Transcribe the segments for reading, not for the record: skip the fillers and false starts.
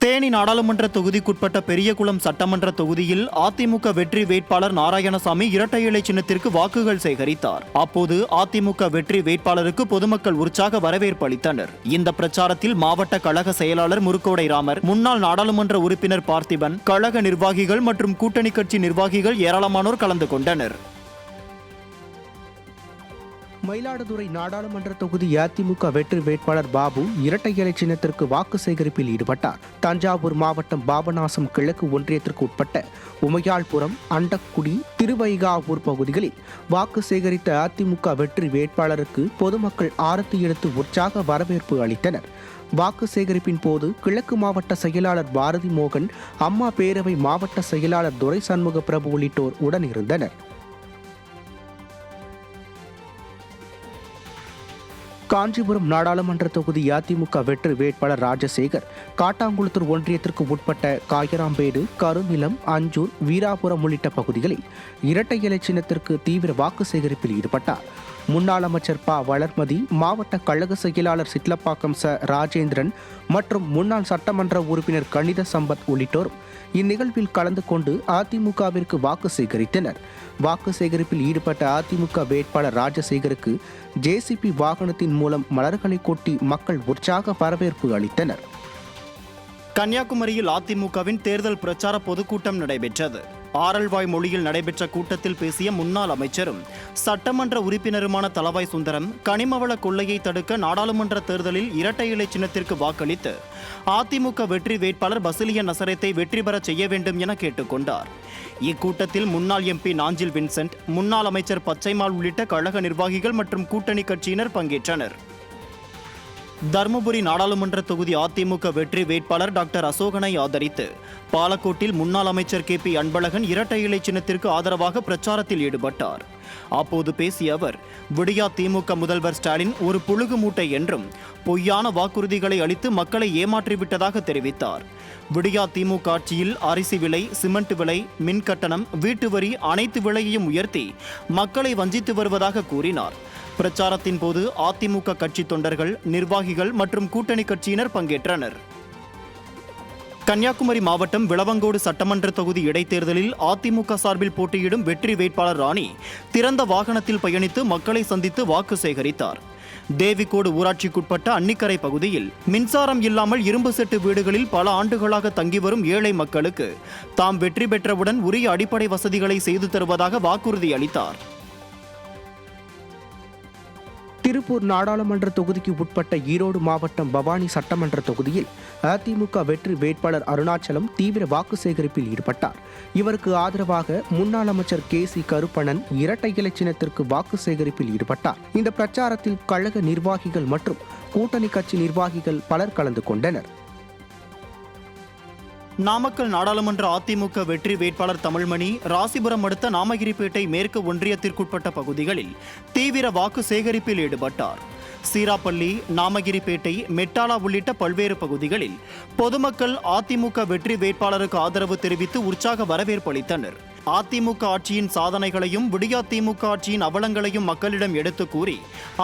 தேனி நாடாளுமன்ற தொகுதிக்குட்பட்ட பெரியகுளம் சட்டமன்ற தொகுதியில் அதிமுக வெற்றி வேட்பாளர் நாராயணசாமி இரட்டை இலை சின்னத்திற்கு வாக்குகள் சேகரித்தார். அப்போது அதிமுக வெற்றி வேட்பாளருக்கு பொதுமக்கள் உற்சாக வரவேற்பு அளித்தனர். இந்த பிரச்சாரத்தில் மாவட்ட கழக செயலாளர் முருக்கோடை ராமர், முன்னாள் நாடாளுமன்ற உறுப்பினர் பார்த்திபன், கழக நிர்வாகிகள் மற்றும் கூட்டணி கட்சி நிர்வாகிகள் ஏராளமானோர் கலந்து கொண்டனர். மயிலாடுதுறை நாடாளுமன்ற தொகுதி அதிமுக வெற்றி வேட்பாளர் பாபு இரட்டை இலை சின்னத்திற்கு வாக்கு சேகரிப்பில் ஈடுபட்டார். தஞ்சாவூர் மாவட்டம் பாபநாசம் கிழக்கு ஒன்றியத்திற்கு உட்பட்ட உமையாள்புரம், அண்டக்குடி, திருவைகாவூர் பகுதிகளில் வாக்கு சேகரித்த அதிமுக வெற்றி வேட்பாளருக்கு பொதுமக்கள் ஆரத்தி எடுத்து உற்சாக வரவேற்பு அளித்தனர். வாக்கு சேகரிப்பின் போது கிழக்கு மாவட்ட செயலாளர் பாரதி மோகன், அம்மா பேரவை மாவட்ட செயலாளர் துரை சண்முக பிரபு உள்ளிட்டோர் உடனிருந்தனர். காஞ்சிபுரம் நாடாளுமன்ற தொகுதி அதிமுக வெற்றி வேட்பாளர் ராஜசேகர் காட்டாங்குளத்தூர் ஒன்றியத்திற்கு உட்பட்ட காயராம்பேடு, கருநிலம், அஞ்சூர், வீராபுரம் உள்ளிட்ட பகுதிகளில் இரட்டை இலை சின்னத்திற்கு தீவிர வாக்கு சேகரிப்பில் ஈடுபட்டார். முன்னாள் அமைச்சர் ப. வளர்மதி, மாவட்ட கழக செயலாளர் சிட்லப்பாக்கம் ச. ராஜேந்திரன் மற்றும் முன்னாள் சட்டமன்ற உறுப்பினர் கணித சம்பத் உள்ளிட்டோரும் இந்நிகழ்வில் கலந்து கொண்டு அதிமுகவிற்கு வாக்கு சேகரித்தனர். வாக்கு சேகரிப்பில் ஈடுபட்ட அதிமுக வேட்பாளர் ராஜசேகருக்கு ஜேசிபி வாகனத்தின் மூலம் மலர்களை கொட்டி மக்கள் உற்சாக வரவேற்பு அளித்தனர். கன்னியாகுமரியில் அதிமுகவின் தேர்தல் பிரச்சார பொதுக்கூட்டம் நடைபெற்றது. ஆரல்வாய் மொழியில் நடைபெற்ற கூட்டத்தில் பேசிய முன்னாள் அமைச்சரும் சட்டமன்ற உறுப்பினருமான தளவாய் சுந்தரம், கனிமவள கொள்ளையை தடுக்க நாடாளுமன்ற தேர்தலில் இரட்டை இலை சின்னத்திற்கு வாக்களித்து அதிமுக வெற்றி வேட்பாளர் பசிலியன் நசரத்தை வெற்றி பெற செய்ய வேண்டும் என கேட்டுக்கொண்டார். இக்கூட்டத்தில் முன்னாள் எம்பி நாஞ்சில் வின்சென்ட், முன்னாள் அமைச்சர் பச்சைமால் உள்ளிட்ட கழக நிர்வாகிகள் மற்றும் கூட்டணி கட்சியினர் பங்கேற்றனர். தருமபுரி நாடாளுமன்ற தொகுதி அதிமுக வெற்றி வேட்பாளர் டாக்டர் அசோகனை ஆதரித்து பாலக்கோட்டில் முன்னாள் அமைச்சர் KP அன்பழகன் இரட்டை இலை சின்னத்திற்கு ஆதரவாக பிரச்சாரத்தில் ஈடுபட்டார். அப்போது பேசிய அவர், விடியா திமுக முதல்வர் ஸ்டாலின் ஒரு புழுகு மூட்டை என்றும் பொய்யான வாக்குறுதிகளை அளித்து மக்களை ஏமாற்றிவிட்டதாக தெரிவித்தார். விடியா திமுக ஆட்சியில் அரிசி விலை, சிமெண்ட் விலை, மின் கட்டணம், வீட்டு வரி அனைத்து விலையையும் உயர்த்தி மக்களை வஞ்சித்து வருவதாக கூறினார். பிரச்சாரத்தின் போது அதிமுக கட்சி தொண்டர்கள், நிர்வாகிகள் மற்றும் கூட்டணி கட்சியினர் பங்கேற்றனர். கன்னியாகுமரி மாவட்டம் விளவங்கோடு சட்டமன்ற தொகுதி இடைத்தேர்தலில் அதிமுக சார்பில் போட்டியிடும் வெற்றி வேட்பாளர் ராணி திறந்த வாகனத்தில் பயணித்து மக்களை சந்தித்து வாக்கு சேகரித்தார். தேவிக்கோடு ஊராட்சிக்குட்பட்ட அன்னிக்கரை பகுதியில் மின்சாரம் இல்லாமல் இரும்பு செட்டு வீடுகளில் பல ஆண்டுகளாக தங்கி வரும் ஏழை மக்களுக்கு தாம் வெற்றி பெற்றவுடன் உரிய அடிப்படை வசதிகளை செய்து தருவதாக வாக்குறுதி அளித்தார். திருப்பூர் நாடாளுமன்ற தொகுதிக்கு உட்பட்ட ஈரோடு மாவட்டம் பவானி சட்டமன்ற தொகுதியில் அதிமுக வெற்றி வேட்பாளர் அருணாச்சலம் தீவிர வாக்கு சேகரிப்பில் ஈடுபட்டார். இவருக்கு ஆதரவாக முன்னாள் அமைச்சர் KC கருப்பணன் இரட்டை இலை சின்னத்திற்கு வாக்கு சேகரிப்பில் ஈடுபட்டார். இந்த பிரச்சாரத்தில் கழக நிர்வாகிகள் மற்றும் கூட்டணி கட்சி நிர்வாகிகள் பலர் கலந்து கொண்டனர். நாமக்கல் நாடாளுமன்ற அதிமுக வெற்றி வேட்பாளர் தமிழ்மணி ராசிபுரம் அடுத்த நாமகிரிப்பேட்டை மேற்கு ஒன்றியத்திற்குட்பட்ட பகுதிகளில் தீவிர வாக்கு சேகரிப்பில் ஈடுபட்டார். சீராப்பள்ளி, நாமகிரிப்பேட்டை, மெட்டாலா உள்ளிட்ட பல்வேறு பகுதிகளில் பொதுமக்கள் அதிமுக வெற்றி வேட்பாளருக்கு ஆதரவு தெரிவித்து உற்சாக வரவேற்பு அளித்தனர். அதிமுக ஆட்சியின் சாதனைகளையும் விடியா திமுக ஆட்சியின் அவலங்களையும் மக்களிடம் எடுத்து கூறி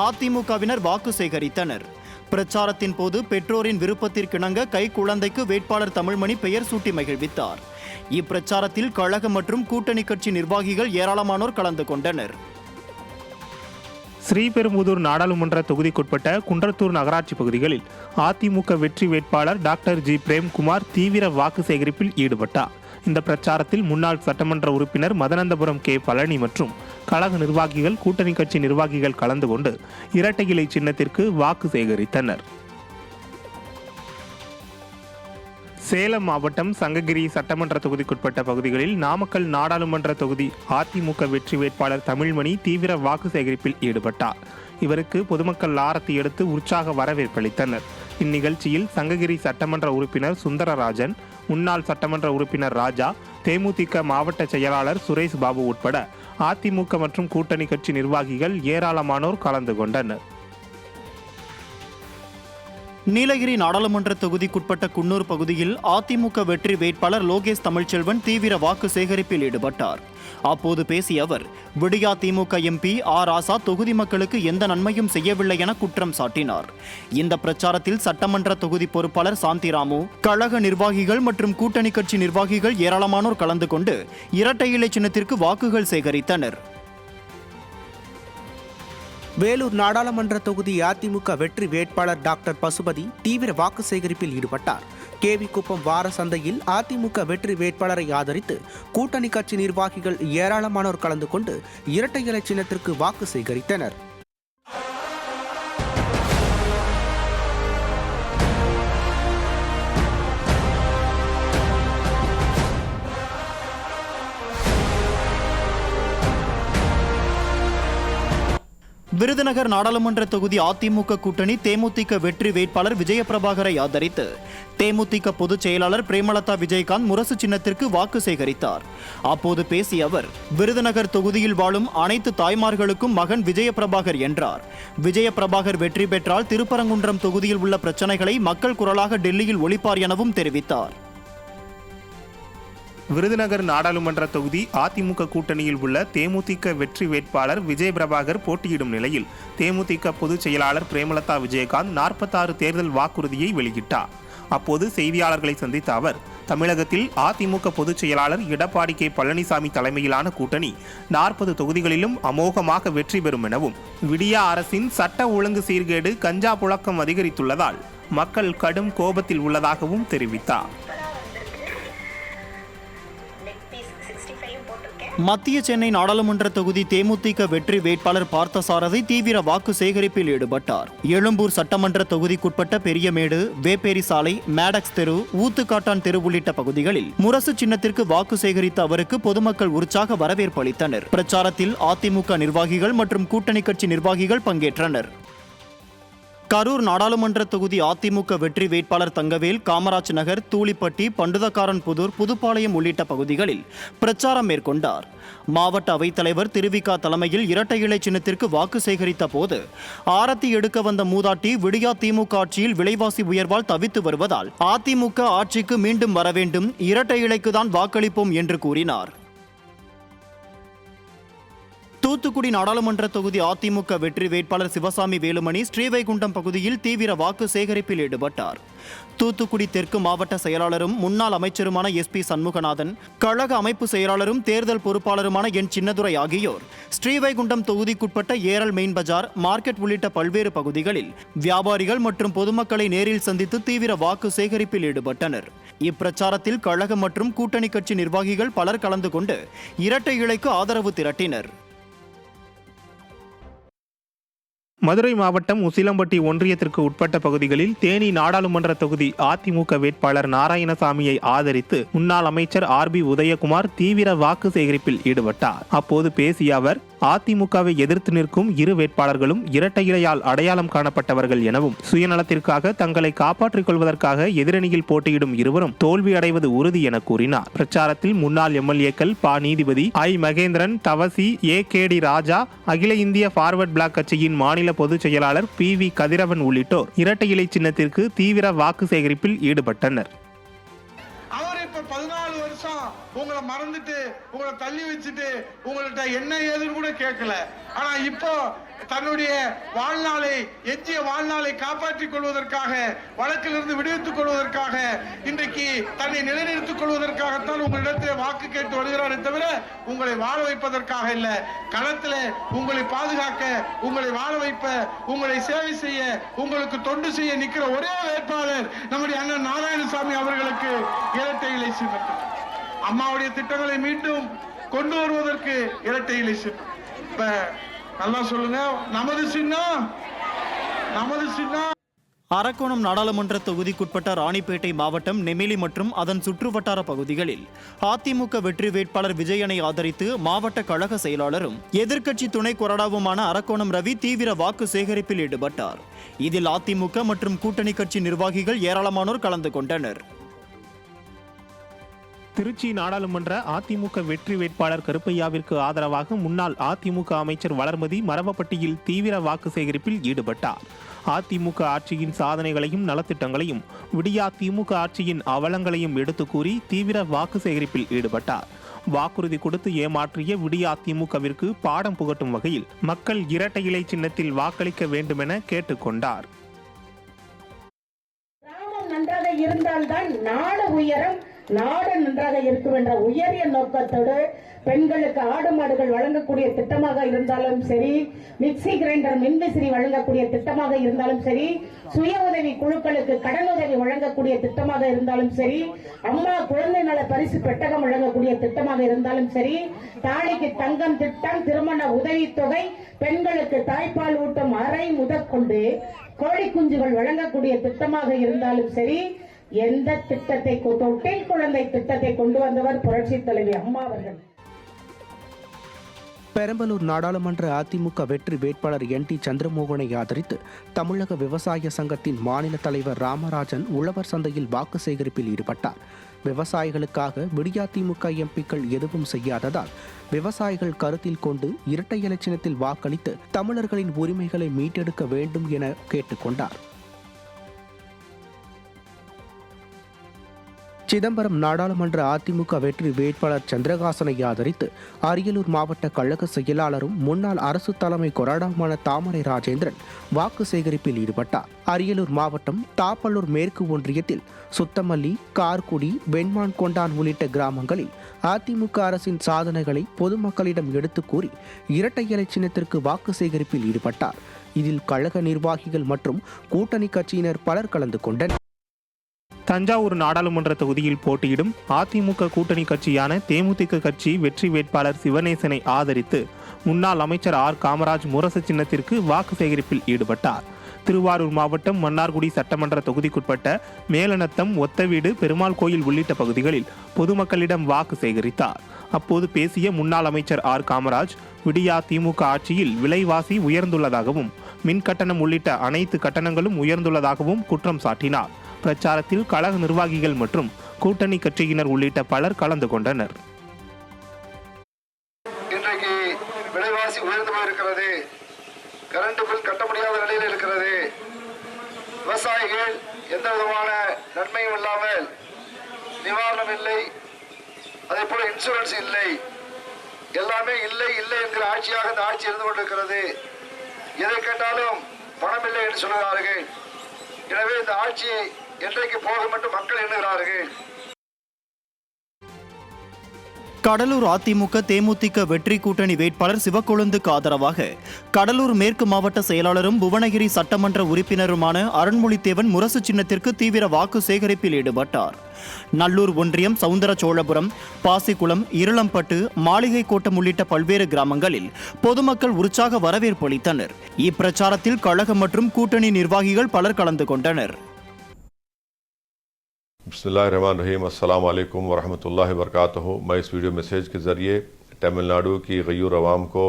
அதிமுகவினர் வாக்கு சேகரித்தனர். பிரச்சாரத்தின் போது பெற்றோரின் விருப்பத்திற்கிணங்க கை குழந்தைக்கு வேட்பாளர் தமிழ்மணி பெயர் சூட்டி மகிழ்வித்தார். இப்பிரச்சாரத்தில் கழக மற்றும் கூட்டணி கட்சி நிர்வாகிகள் ஏராளமானோர் கலந்து கொண்டனர். ஸ்ரீபெரும்புதூர் நாடாளுமன்ற தொகுதிக்குட்பட்ட குன்றத்தூர் நகராட்சி பகுதிகளில் அதிமுக வெற்றி வேட்பாளர் டாக்டர் G. பிரேம்குமார் தீவிர வாக்கு சேகரிப்பில் ஈடுபட்டார். இந்த பிரச்சாரத்தில் முன்னாள் சட்டமன்ற உறுப்பினர் மதனந்தபுரம் K. பழனி மற்றும் கழக நிர்வாகிகள், கூட்டணி கட்சி நிர்வாகிகள் கலந்து கொண்டு இரட்டை இலை சின்னத்திற்கு வாக்கு சேகரித்தனர். சேலம் மாவட்டம் சங்ககிரி சட்டமன்ற தொகுதிக்குட்பட்ட பகுதிகளில் நாமக்கல் நாடாளுமன்ற தொகுதி அதிமுக வெற்றி வேட்பாளர் தமிழ்மணி தீவிர வாக்கு சேகரிப்பில் ஈடுபட்டார். இவருக்கு பொதுமக்கள் ஆரத்தி எடுத்து உற்சாக வரவேற்பளித்தனர். இந்நிகழ்ச்சியில் சங்ககிரி சட்டமன்ற உறுப்பினர் சுந்தரராஜன், முன்னாள் சட்டமன்ற உறுப்பினர் ராஜா, தேமுதிக மாவட்ட செயலாளர் சுரேஷ் பாபு உட்பட அதிமுக மற்றும் கூட்டணி கட்சி நிர்வாகிகள் ஏராளமானோர் கலந்து கொண்டனர். நீலகிரி நாடாளுமன்ற தொகுதிக்குட்பட்ட குன்னூர் பகுதியில் அதிமுக வெற்றி வேட்பாளர் லோகேஷ் தமிழ்ச்செல்வன் தீவிர வாக்கு சேகரிப்பில் ஈடுபட்டார். அப்போது பேசிய அவர், விடியா திமுக எம்பி ஆர் ராசா தொகுதி மக்களுக்கு எந்த நன்மையும் செய்யவில்லை என குற்றம் சாட்டினார். இந்த பிரச்சாரத்தில் சட்டமன்ற தொகுதி பொறுப்பாளர் சாந்திராமு, கழக நிர்வாகிகள் மற்றும் கூட்டணி கட்சி நிர்வாகிகள் ஏராளமானோர் கலந்து கொண்டு இரட்டை இலை சின்னத்திற்கு வாக்குகள் சேகரித்தனர். வேலூர் நாடாளுமன்ற தொகுதி அதிமுக வெற்றி வேட்பாளர் டாக்டர் பசுபதி தீவிர வாக்கு சேகரிப்பில் ஈடுபட்டார். கேவிக்குப்பம் வார சந்தையில் அதிமுக வெற்றி வேட்பாளரை ஆதரித்து கூட்டணி கட்சி நிர்வாகிகள் ஏராளமானோர் கலந்து கொண்டு இரட்டை இலை சின்னத்திற்கு வாக்கு சேகரித்தனர். விருதுநகர் நாடாளுமன்ற தொகுதி அதிமுக கூட்டணி தேமுதிக வெற்றி வேட்பாளர் விஜயபிரபாகரை ஆதரித்து தேமுதிக பொதுச் செயலாளர் பிரேமலதா விஜயகாந்த் முரசு சின்னத்திற்கு வாக்கு சேகரித்தார். அப்போது பேசிய அவர், விருதுநகர் தொகுதியில் வாழும் அனைத்து தாய்மார்களுக்கும் மகன் விஜயபிரபாகர் என்றார். விஜயபிரபாகர் வெற்றி பெற்றால் திருப்பரங்குன்றம் தொகுதியில் உள்ள பிரச்சனைகளை மக்கள் குரலாக டெல்லியில் ஒலிப்பார் எனவும் தெரிவித்தார். விருதுநகர் நாடாளுமன்ற தொகுதி அதிமுக கூட்டணியில் உள்ள தேமுதிக வெற்றி வேட்பாளர் விஜய் பிரபாகர் போட்டியிடும் நிலையில் தேமுதிக பொதுச் செயலாளர் பிரேமலதா விஜயகாந்த் 46 தேர்தல் வாக்குறுதியை வெளியிட்டார். அப்போது செய்தியாளர்களை சந்தித்த அவர், தமிழகத்தில் அதிமுக பொதுச் செயலாளர் எடப்பாடி கே பழனிசாமி தலைமையிலான கூட்டணி 40 தொகுதிகளிலும் அமோகமாக வெற்றி பெறும் எனவும், விடியா அரசின் சட்ட ஒழுங்கு சீர்கேடு கஞ்சா புழக்கம் அதிகரித்துள்ளதால் மக்கள் கடும் கோபத்தில் உள்ளதாகவும் தெரிவித்தார். மத்திய சென்னை நாடாளுமன்ற தொகுதி தேமுதிக வெற்றி வேட்பாளர் பார்த்தசாரதி தீவிர வாக்கு சேகரிப்பில் ஈடுபட்டார். எழும்பூர் சட்டமன்ற தொகுதிக்குட்பட்ட பெரியமேடு, வேப்பேரி சாலை, மேடக்ஸ் தெரு, ஊத்துக்காட்டான் தெரு உள்ளிட்ட பகுதிகளில் முரசு சின்னத்திற்கு வாக்கு சேகரித்த அவருக்கு பொதுமக்கள் உற்சாக வரவேற்பு அளித்தனர். பிரச்சாரத்தில் அதிமுக நிர்வாகிகள் மற்றும் கூட்டணி கட்சி நிர்வாகிகள் பங்கேற்றனர். கரூர் நாடாளுமன்ற தொகுதி அதிமுக வெற்றி வேட்பாளர் தங்கவேல் காமராஜ் நகர், தூளிப்பட்டி, பண்டுதக்காரன்புதூர், புதுப்பாளையம் உள்ளிட்ட பகுதிகளில் பிரச்சாரம் மேற்கொண்டார். மாவட்ட அவைத்தலைவர் திருவிகா தலைமையில் இரட்டை இலை சின்னத்திற்கு வாக்கு சேகரித்த போது, ஆரத்தி எடுக்க வந்த மூதாட்டி விடியா திமுக ஆட்சியில் விலைவாசி உயர்வால் தவித்து வருவதால் அதிமுக ஆட்சிக்கு மீண்டும் வர வேண்டும், இரட்டை இலைக்குதான் வாக்களிப்போம் என்று கூறினார். தூத்துக்குடி நாடாளுமன்ற தொகுதி அதிமுக வெற்றி வேட்பாளர் சிவசாமி வேலுமணி ஸ்ரீவைகுண்டம் பகுதியில் தீவிர வாக்கு சேகரிப்பில் ஈடுபட்டார். தூத்துக்குடி தெற்கு மாவட்ட செயலாளரும் முன்னாள் அமைச்சருமான SP சண்முகநாதன், கழக அமைப்பு செயலாளரும் தேர்தல் பொறுப்பாளருமான என் சின்னதுரை ஆகியோர் ஸ்ரீவைகுண்டம் தொகுதிக்குட்பட்ட ஏரல் மெயின் பஜார், மார்க்கெட் உள்ளிட்ட பல்வேறு பகுதிகளில் வியாபாரிகள் மற்றும் பொதுமக்களை நேரில் சந்தித்து தீவிர வாக்கு சேகரிப்பில் ஈடுபட்டனர். இப்பிரச்சாரத்தில் கழக மற்றும் கூட்டணி கட்சி நிர்வாகிகள் பலர் கலந்து கொண்டு இரட்டை இலைக்கு ஆதரவு திரட்டினர். மதுரை மாவட்டம் உசிலம்பட்டி ஒன்றியத்திற்கு உட்பட்ட பகுதிகளில் தேனி நாடாளுமன்ற தொகுதி அதிமுக வேட்பாளர் நாராயணசாமியை ஆதரித்து முன்னாள் அமைச்சர் RB உதயகுமார் தீவிர வாக்கு சேகரிப்பில் ஈடுபட்டார். அப்போது பேசிய அவர், அதிமுகவை எதிர்த்து நிற்கும் இரு வேட்பாளர்களும் இரட்டை இலையால் அடையாளம் காணப்பட்டவர்கள் எனவும், சுயநலத்திற்காக தங்களை காப்பாற்றிக் கொள்வதற்காக எதிரணியில் போட்டியிடும் இருவரும் தோல்வி அடைவது உறுதி என கூறினார். பிரச்சாரத்தில் முன்னாள் MLAக்கள் ப. நீதிபதி, I. மகேந்திரன், தவசி, AKD ராஜா, அகில இந்திய பார்வர்ட் பிளாக் கட்சியின் மாநில பொதுச் செயலாளர் PV கதிரவன் உள்ளிட்டோர் இரட்டை இலை சின்னத்திற்கு தீவிர வாக்கு சேகரிப்பில் ஈடுபட்டனர். அவர் இப்ப 14 வருஷம் உங்களை மறந்துட்டு, உங்களை தள்ளி வச்சுட்டு, உங்கள்கிட்ட என்ன ஏதுன்னு கூட கேட்கல. ஆனா இப்போ தன்னுடைய வாழ்நாளை, எஞ்சிய வாழ்நாளை காப்பாற்றிக் கொள்வதற்காக, வழக்கிலிருந்து விடுவித்துக் கொள்வதற்காக, இன்றைக்கு தன்னை நிலைநிறுத்திக் கொள்வதற்காகத்தான் உங்களிடத்தில் வாக்கு கேட்டு வருகிறாரே தவிர உங்களை வாழ வைப்பதற்காக இல்ல. களத்தில் உங்களை பாதுகாக்க, உங்களை வாழ வைப்ப, உங்களை சேவை செய்ய, உங்களுக்கு தொண்டு செய்ய நிற்கிற ஒரே வேட்பாளர் நம்முடைய அண்ணன் நாராயணசாமி அவர்களுக்கு இரட்டை இலை சின்னம். அம்மாவுடைய திட்டங்களை மீண்டும் கொண்டு வருவதற்கு இரட்டை இலை சின்னம். இப்ப நல்லா சொல்லுங்க, நமது சின்னம், நமது சின்னம். அரக்கோணம் நாடாளுமன்ற தொகுதிக்குட்பட்ட ராணிப்பேட்டை மாவட்டம் நெமிலி மற்றும் அதன் சுற்றுவட்டார பகுதிகளில் அதிமுக வெற்றி வேட்பாளர் விஜயனை ஆதரித்து மாவட்ட கழக செயலாளரும் எதிர்க்கட்சி துணை கொறடாவுமான அரக்கோணம் ரவி தீவிர வாக்கு சேகரிப்பில் ஈடுபட்டார். இதில் அதிமுக மற்றும் கூட்டணி கட்சி நிர்வாகிகள் ஏராளமானோர் கலந்து கொண்டனர். திருச்சி நாடாளுமன்ற அதிமுக வெற்றி வேட்பாளர் கருப்பையாவிற்கு ஆதரவாக முன்னாள் அதிமுக அமைச்சர் வளர்மதி மரவப்பட்டியில் தீவிர வாக்கு சேகரிப்பில் ஈடுபட்டார். அதிமுக ஆட்சியின் சாதனைகளையும் நலத்திட்டங்களையும் விடியா திமுக ஆட்சியின் அவலங்களையும் எடுத்து கூறி தீவிர வாக்கு சேகரிப்பில் ஈடுபட்டார். வாக்குறுதி கொடுத்து ஏமாற்றிய விடியா திமுகவிற்கு பாடம் புகட்டும் வகையில் மக்கள் இரட்டை இலை சின்னத்தில் வாக்களிக்க வேண்டுமென கேட்டுக்கொண்டார். நன்றாக இருந்தால்தான் நாடு உயரம், நாடு நன்றாக இருக்கும் என்ற உயரிய நோக்கத்தோடு பெண்களுக்கு ஆடு மாடுகள் வழங்கக்கூடிய திட்டமாக இருந்தாலும் சரி, மிக்சி கிரைண்டர் மின்விசிறி வழங்கக்கூடிய திட்டமாக இருந்தாலும் சரி, சுய உதவி குழுக்களுக்கு கடனுதவி வழங்கக்கூடிய திட்டமாக இருந்தாலும் சரி, அம்மா குழந்தை நல பரிசு பெட்டகம் வழங்கக்கூடிய திட்டமாக இருந்தாலும் சரி, தாலிக்கு தங்கம் திட்டம், திருமண உதவித்தொகை, பெண்களுக்கு தாய்ப்பால் ஊட்டும் அறை முதற்கொண்டு கோழி குஞ்சுகள் வழங்கக்கூடிய திட்டமாக இருந்தாலும் சரி, எந்த திட்டத்தை தொட்டில் குழந்தை திட்டத்தை கொண்டு வந்தவர் புரட்சி தலைவி அம்மா அவர்கள். பெரம்பலூர் நாடாளுமன்ற அதிமுக வெற்றி வேட்பாளர் NT சந்திரமோகனை ஆதரித்து தமிழக விவசாய சங்கத்தின் மாநில தலைவர் ராமராஜன் உழவர் சந்தையில் வாக்கு சேகரிப்பில் ஈடுபட்டார். விவசாயிகளுக்காக விடியா திமுக எம்பிக்கள் எதுவும் செய்யாததால் விவசாயிகள் கருத்தில் கொண்டு இரட்டை இலை சின்னத்தில் வாக்களித்து தமிழர்களின் உரிமைகளை மீட்டெடுக்க வேண்டும் என கேட்டுக்கொண்டார். சிதம்பரம் நாடாளுமன்ற அதிமுக வெற்றி வேட்பாளர் சந்திரகாசனை ஆதரித்து அரியலூர் மாவட்ட கழக செயலாளரும் முன்னாள் அரசு தலைமை கொறடாவுமான தாமரை ராஜேந்திரன் வாக்கு சேகரிப்பில் ஈடுபட்டார். அரியலூர் மாவட்டம் தாப்பல்லூர் மேற்கு ஒன்றியத்தில் சுத்தமல்லி, கார்குடி, வெண்மான் கொண்டான் உள்ளிட்ட கிராமங்களில் அதிமுக அரசின் சாதனைகளை பொதுமக்களிடம் எடுத்து கூறி இரட்டை இலை சின்னத்திற்கு வாக்கு சேகரிப்பில் ஈடுபட்டார். இதில் கழக நிர்வாகிகள் மற்றும் கூட்டணி கட்சியினர் பலர் கலந்து கொண்டனர். தஞ்சாவூர் நாடாளுமன்ற தொகுதியில் போட்டியிடும் அதிமுக கூட்டணி கட்சியான தேமுதிக கட்சி வெற்றி வேட்பாளர் சிவநேசனை ஆதரித்து முன்னாள் அமைச்சர் R. காமராஜ் முரசு சின்னத்திற்கு வாக்கு சேகரிப்பில் ஈடுபட்டார். திருவாரூர் மாவட்டம் மன்னார்குடி சட்டமன்ற தொகுதிக்குட்பட்ட மேலநத்தம், ஒத்தவீடு, பெருமாள் கோயில் உள்ளிட்ட பகுதிகளில் பொதுமக்களிடம் வாக்கு சேகரித்தார். அப்போது பேசிய முன்னாள் அமைச்சர் R. காமராஜ் விடியா திமுக ஆட்சியில் விலைவாசி உயர்ந்துள்ளதாகவும் மின் கட்டணம் உள்ளிட்ட அனைத்து கட்டணங்களும் உயர்ந்துள்ளதாகவும் குற்றம் சாட்டினார். பிரச்சாரத்தில் கழக நிர்வாகிகள் மற்றும் கூட்டணி கட்சியினர் உள்ளிட்ட பலர் கலந்து கொண்டனர். இன்றைக்கு விலைவாசி உயர்ந்து போயிருக்கிறது. கரண்ட் பில் கட்ட முடியாத நிலையில் இருக்கிறது. விவசாயிகள் எந்த விதமான நன்மையும் இல்லாமல் நிவாரணம் இல்லை, அதே போல இன்சூரன்ஸ் இல்லை, எல்லாமே இல்லை இல்லை என்கிற ஆட்சியாக இந்த ஆட்சி இருந்து கொண்டிருக்கிறது. எதை கேட்டாலும் பணம் இல்லை என்று சொல்கிறார்கள். எனவே இந்த ஆட்சியை என்றைக்கு போகும் என்று மக்கள் எண்ணுகிறார்கள். கடலூர் அதிமுக தேமுதிக வெற்றி கூட்டணி வேட்பாளர் சிவக்கொழுந்துக்கு ஆதரவாக கடலூர் மேற்கு மாவட்ட செயலாளரும் புவனகிரி சட்டமன்ற உறுப்பினருமான அருண்மொழித்தேவன் முரசு சின்னத்திற்கு தீவிர வாக்கு சேகரிப்பில் ஈடுபட்டார். நல்லூர் ஒன்றியம், சவுந்தரசோழபுரம், பாசிக்குளம், இருளம்பட்டு, மாளிகை கோட்டம் உள்ளிட்ட பல்வேறு கிராமங்களில் பொதுமக்கள் உற்சாக வரவேற்பு அளித்தனர். இப்பிரச்சாரத்தில் கழகம் மற்றும் கூட்டணி நிர்வாகிகள் பலர் கலந்து கொண்டனர். बिस्मिल्लाहिर्रहमानिर्रहीम, अस्सलाम वालेकुम वरहमतुल्लाहि वबरकातुहू। मैं इस वीडियो मैसेज के ज़रिए तमिलनाडु की गयूर अवाम को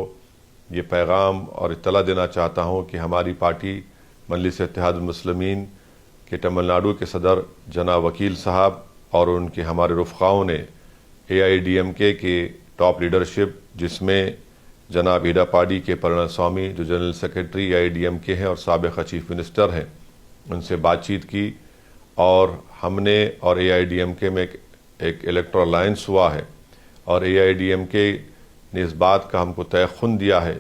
ये पैगाम और इत्तला देना चाहता हूँ कि हमारी पार्टी मजलिस इत्तेहादुल मुस्लिमीन के तमिलनाडु के सदर जना वकील साहब और उनके हमारे रुफ़ाओं ने AIDMK के टॉप लीडरशिप, जिसमें जनाब ईडापाडी के पलनस्वामी जो जनरल सेक्रेटरी AIDMK हैं और साबिक़ चीफ मिनिस्टर हैं, उनसे बातचीत की और हमने और AIDMK में एक इलेक्टोरल अलायंस हुआ है और AIDMK ने इस बात का हमको तयख़ुन दिया है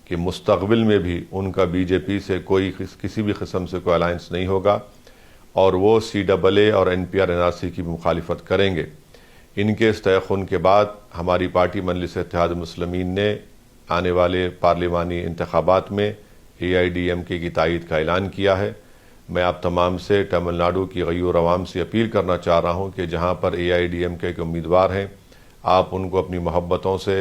कि मुस्तक़बिल में भी उनका BJP से किसी भी किस्म से कोई अलायंस नहीं होगा और वो CAA और NPR NRC की मुखालिफत करेंगे। इनके इस तयख़ुन के बाद हमारी पार्टी मजलिस इत्तेहादुल मुस्लिमीन ने आने वाले पार्लिमानी इंतखाबात में AIDMK की तायीद का ऐलान किया है। मैं आप तमाम से तमिलनाडु की गयूर अवाम से अपील करना चाह रहा हूँ कि जहाँ पर AIDMK के उम्मीदवार हैं, आप उनको अपनी मोहब्बतों से,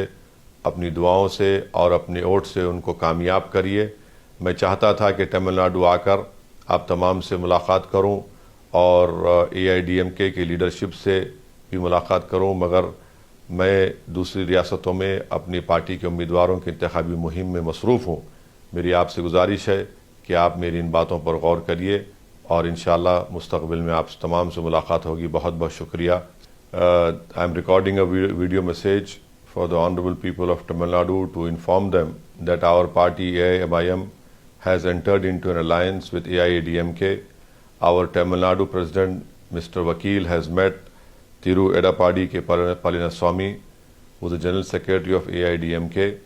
अपनी दुआओं से और अपने वोट से उनको कामयाब करिए। मैं चाहता था कि तमिलनाडु आकर आप तमाम से मुलाकात करूँ और AIDMK की लीडरशिप से भी मुलाकात करूँ, मगर मैं दूसरी रियासतों में अपनी पार्टी के उम्मीदवारों की इंतखाबी मुहिम में मसरूफ़ हूँ। मेरी आपसे गुजारिश है कि आप मेरी इन बातों पर गौर करिए और इंशाअल्लाह मुस्तक़बिल में आप तमाम से मुलाकात होगी। बहुत बहुत शुक्रिया। I am recording a video message for the honorable people of Tamil Nadu to inform them that our party AIMIM has entered into an alliance with AIADMK. Our Tamil Nadu President Mr. Vakil has met Thiru Edapadi K. Palaniswamy, who is the General Secretary of AIADMK,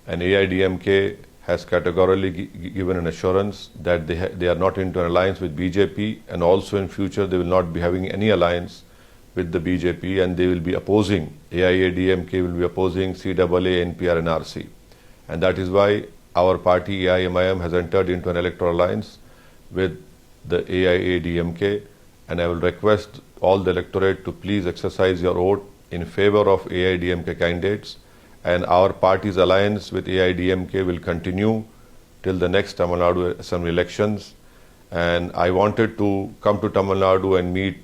and AIADMK has categorically given an assurance that they are not into an alliance with BJP, and also in future they will not be having any alliance with the BJP, and they will be opposing, AIADMK will be opposing CAA, NPR and RC. And that is why our party AIMIM has entered into an electoral alliance with the AIADMK, and I will request all the electorate to please exercise your vote in favor of AIADMK candidates, and our party's alliance with AIADMK will continue till the next Tamil Nadu Assembly elections. And I wanted to come to Tamil Nadu and meet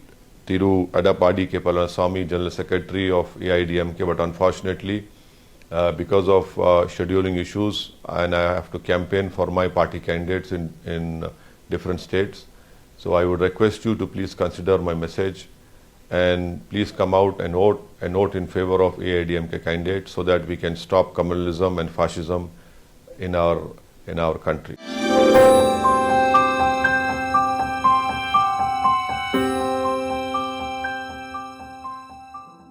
Thiru Edapadi K. Palaniswamy, General Secretary of AIADMK, but unfortunately, because of scheduling issues, and I have to campaign for my party candidates in different states. So I would request you to please consider my message and please come out and vote in favor of AIADMK candidates so that we can stop communalism and fascism in our country.